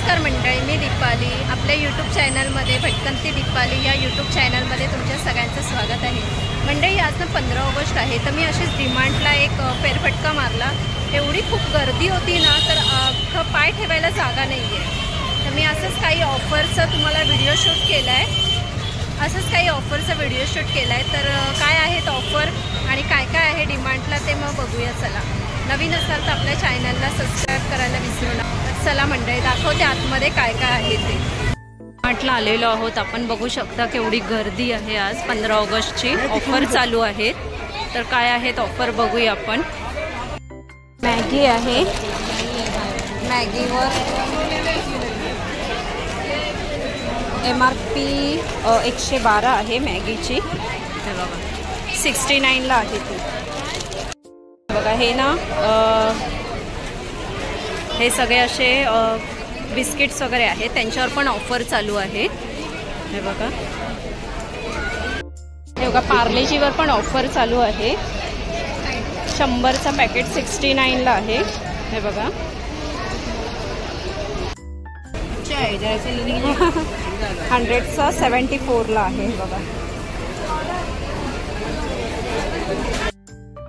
नमस्कार मंडळी, मी दीपाली. आपल्या यूट्यूब चॅनलमध्ये भटकंती दीपाली या यूट्यूब चॅनलमध्ये तुमच्या सगळ्यांचं स्वागत आहे. मंडळी, आज 15 ऑगस्ट आहे, तर मी अशीच डिमांडला एक फेरफटका मारला. एवढी खूप गर्दी होती ना, तर अख्खं पाय ठेवायला जागा नाही आहे. तर मी असंच काही ऑफरचं तुम्हाला व्हिडिओ शूट केला आहे. तर काय आहेत ऑफर आणि काय काय आहे डिमांडला ते मग बघूया. चला, नवीन असाल तर आपल्या चॅनलला सबस्क्राईब करायला विसरू नका. चला मंडळी, दाखवते आतमध्ये काय काय आहे ते. डिमांडला आलेलो आहोत आपण. बघू शकता केवढी गर्दी आहे. आज 15 ऑगस्टची ऑफर चालू आहेत. तर काय आहेत ऑफर बघूया आपण. मॅगी आहे. मॅगीवर MRP 112 आहे मॅगीची. हे बघा 69ला आहे ती. बघा हे ना, हे सगळे असे बिस्किट्स वगैरे आहेत, त्यांच्यावर पण ऑफर चालू आहे. हे बघा, हे बघा पार्लेजीवर पण ऑफर चालू आहे. 100चा पॅकेट 69ला आहे. हे बघा 100चा 74ला आहे. हे बघा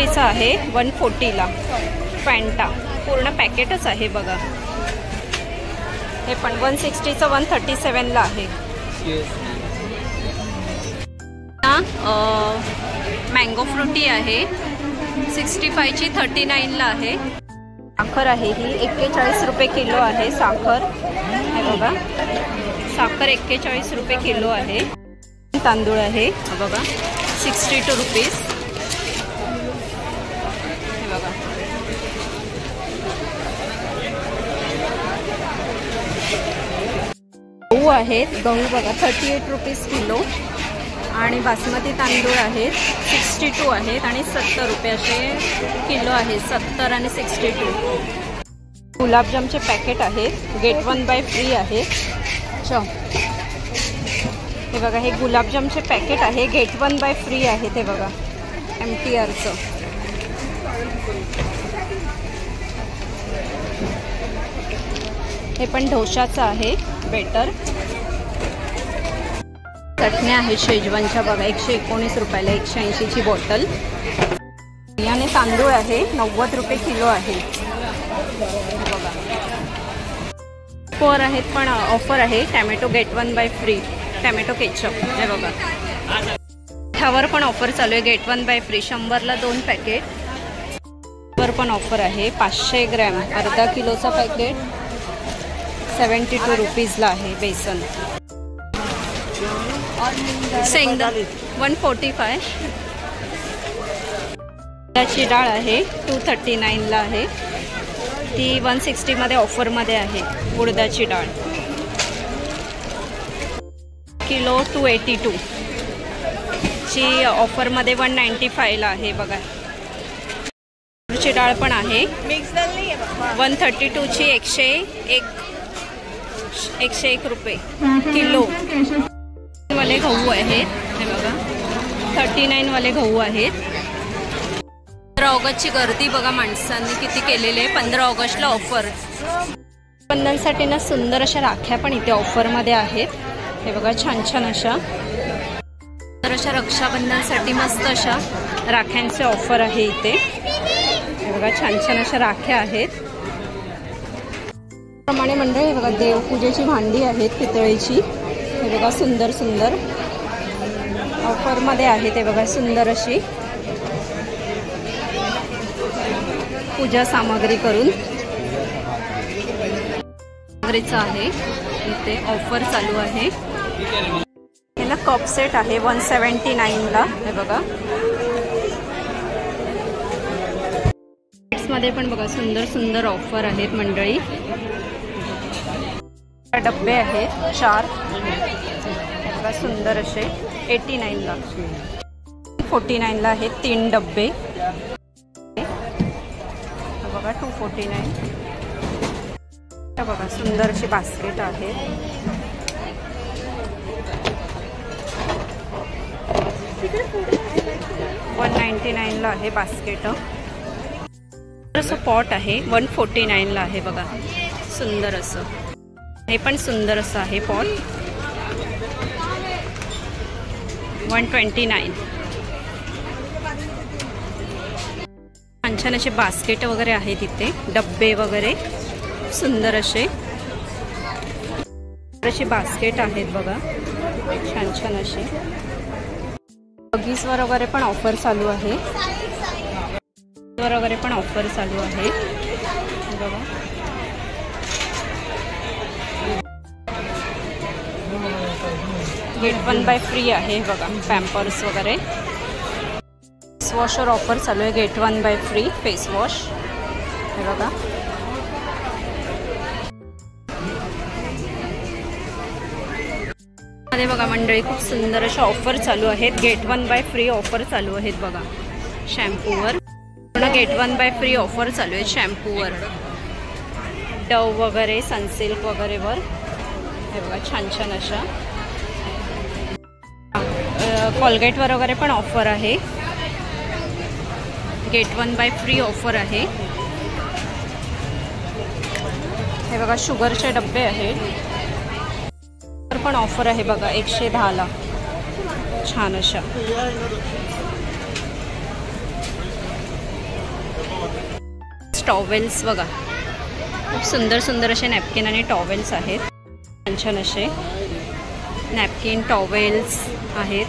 हेचा आहे 140ला. फॅन्टा पूर्ण पॅकेटच आहे बघा. हे पण 160चं 137ला आहे. मँगो फ्रुटी आहे 65ची 39ला आहे. साखर आहे ही 41 रुपये किलो आहे साखर. हे बघा साखर 41 रुपये किलो आहे. तांदूळ आहे बघा 62 रुपीज. हे बघा गहू आहेत. गहू बघा 38 रुपीज किलो. आणि बासमती तांदूळ आहेत 62 आहेत आणि 70 रुपये असे किलो आहेत. 70 आणि 62. गुलाबजामचे पॅकेट आहेत. गेट 1 बाय फ्री आहे. हे बघा हे गुलाबजामचे पॅकेट आहे. गेट 1 बाय फ्री आहे. ते बघा MTRचं. हे पण ढोशाचं आहे बेटर. चटण्या आहेत शेजवानच्या बघा 119 रुपयाला 180ची बॉटल. याने तांदूळ आहे 90 रुपये किलो आहे. बघा ऑफर आहेत पण ऑफर आहे. Tomato get 1 buy free tomato ketchup. हे बघा ह्यावर पण ऑफर चालू आहे. गेट 1 बाय फ्री 100ला 2 पॅकेट वर पण ऑफर आहे. 500 ग्रॅम अर्धा किलोचा पॅकेट 72 रुपीजला आहे. बेसन शेंगदाणा 145. त्याची डाळ आहे 239ला आहे. ती 160मध्ये ऑफरमध्ये आहे. उडदाची डाळ किलो 282 ची ऑफरमध्ये 195ला आहे. बघा ची डाळ पण आहे 132ची 101 रुपये किलो. वाले गहू आहेत. हे बघा 39 वाले गहू आहेत. 15 ऑगस्टची गर्दी बघा माणसांनी किती केलेली आहे. 15 ऑगस्टला ऑफर. रक्षाबंधनसाठी ना सुंदर अशा राख्या पण इथे ऑफरमध्ये आहेत. हे बघा छान छान अशा. तर अशा रक्षाबंधनसाठी मस्त अशा राख्यांचे ऑफर आहे इथे. हे बघा छान छान अशा राख्या आहेत. प्रमाणे मंडळी हे बघा देवपूजेची भांडी आहेत पितळेची. हे बघा सुंदर सुंदर ऑफरमध्ये आहे. ते बघा सुंदर अशी पूजा सामग्री करून सामग्रीचं आहे. इथे ऑफर चालू आहे. ह्याला कप सेट आहे 179ला. हे बघा मध्ये पण बघा सुंदर सुंदर ऑफर आहेत मंडळी. डब्बे आहेत 4. बघा सुंदर असे 89ला 49ला आहेत 3 डब्बे. बघा 249. बघा सुंदर अशी बास्केट आहे. $199ला आहे बास्केट. असं पॉट आहे 149ला आहे. बघा सुंदर असं. हे पण सुंदर असं आहे पॉट, 129. छान छान असे बास्केट वगैरे आहेत इथे, डब्बे वगैरे सुंदर असे बास्केट आहेत बघा, छान छान असे. बगीजवर वगैरे पण ऑफर चालू आहे, वगैरे पण ऑफर चालू आहे बघा. गेट 1 बाय फ्री आहे बघा. पॅम्पर्स वगैरे फेस वॉशवर ऑफर चालू आहे, get 1 buy free face wash हे बघा. मध्ये बघा मंडळी खूप सुंदर अशा ऑफर चालू आहेत, गेट 1 बाय फ्री ऑफर चालू आहेत बघा. शॅम्पूवर गेट 1 बाय फ्री ऑफर चालू आहे शॅम्पूवर, डव वगैरे सनसिल्क वगैरे वर हे बघा छान छान अशा. कोलगेटवर वगैरे पण ऑफर आहे, गेट 1 बाय फ्री ऑफर आहे हे बघा. शुगरचे डब्बे आहेत पण ऑफर आहे बघा 110ला, छान अशा. टॉवेल्स बघा, खूप सुंदर सुंदर असे नॅपकिन आणि टॉवेल्स आहेत, छान छान असे नॅपकिन टॉवेल्स आहेत,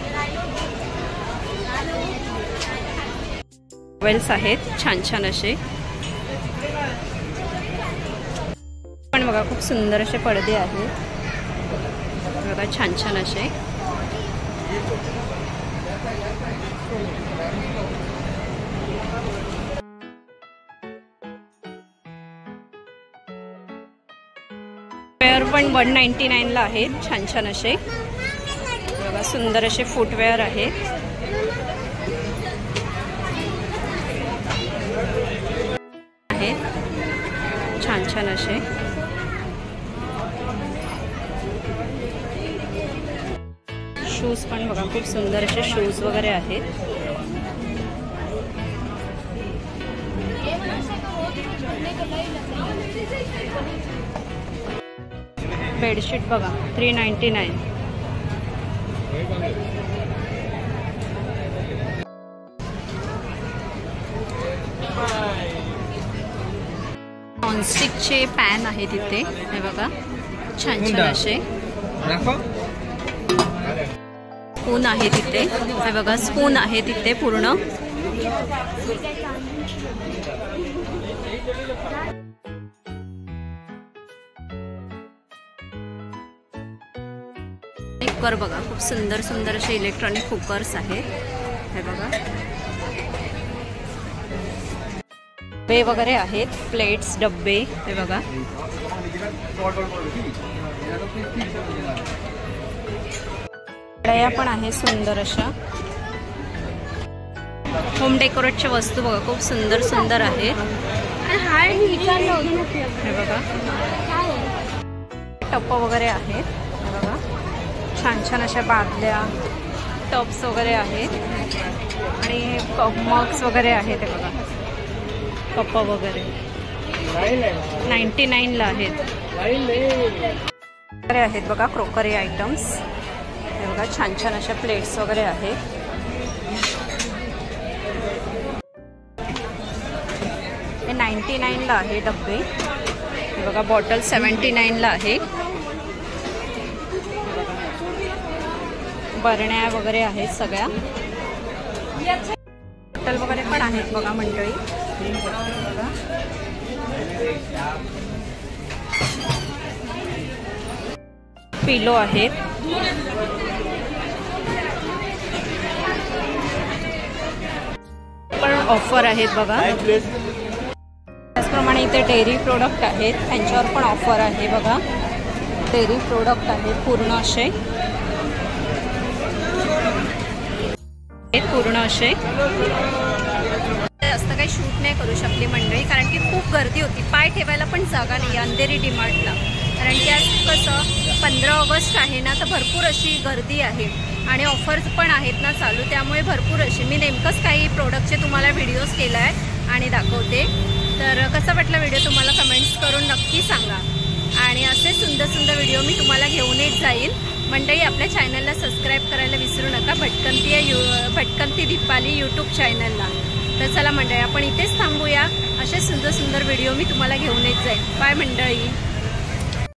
टॉवेल्स आहेत छान छान असे. पण बघा खूप सुंदर असे पडदे आहेत बघा, छान छान असे. फुटवेअर पण 199ला आहेत, छान छान असे बघा. सुंदर असे फुटवेअर आहेत, छान छान असे. शूज पण बघा खूप सुंदर असे शूज वगैरे आहेत. बेडशीट बघा 399. नॉनस्टिकचे पॅन आहेत इथे हे बघा, छान छान असे. स्पून आहे तिथे हे बघा, स्पून आहे तिथे पूर्ण. कुकर बघा, खूप सुंदर सुंदर असे इलेक्ट्रॉनिक कुकर्स आहेत हे बघा. डब्बे वगैरे आहेत, प्लेट्स डब्बे हे बघा. कढया पण आहे सुंदर अशा. होम डेकोरेटच्या वस्तू बघा खूप सुंदर सुंदर आहेत हे बघा. टप वगैरे आहेत हे बघा, छान छान अशा बादल्या टप्स वगैरे आहेत आणि मग्स वगैरे आहेत हे बघा. कप वगैरे 99ला आहेत वगैरे आहेत बघा. क्रोकरी आयटम्स हे बघा, छान छान अशा प्लेट्स वगैरे आहेत. हे 99ला आहे डब्बे हे बघा. बॉटल 79ला आहे. बरण्या वगैरे आहेत सगळ्या. बॉटल वगैरे पण आहेत बघा मंडळी. पिलो आहेत. पण ऑफर आहेत बघा. त्याचप्रमाणे इथे डेअरी प्रोडक्ट आहेत, त्यांच्यावर पण ऑफर आहे बघा. डेअरी प्रोडक्ट आहेत पूर्ण असे, पूर्ण असे. जास्त काही शूट नाही करू शकली मंडळी, कारण की खूप गर्दी होती. पाय ठेवायला पण जागा नाही अंधेरी डीमार्टला, कारण की आज कसं 15 ऑगस्ट आहे ना, तर भरपूर अशी गर्दी आहे आणि ऑफर्स पण आहेत ना चालू, त्यामुळे भरपूर अशी. मी नेमकंच काही प्रोडक्टचे तुम्हाला व्हिडिओज केला आहे आणि दाखवते. तर कसा वाटला व्हिडिओ तुम्हाला कमेंट्स करून नक्की सांगा. आणि असे सुंदर सुंदर व्हिडिओ मी तुम्हाला घेऊन येत जाईल। मंडळी, आपल्या चॅनलला सबस्क्राईब करायला विसरू नका, भटकंती दीपाली यूट्यूब चॅनलला। तर चला मंडळी, आपण इथेच थांबूया। असे सुंदर सुंदर व्हिडिओ मी तुम्हाला घेऊन येत जाईल। बाय मंडळी।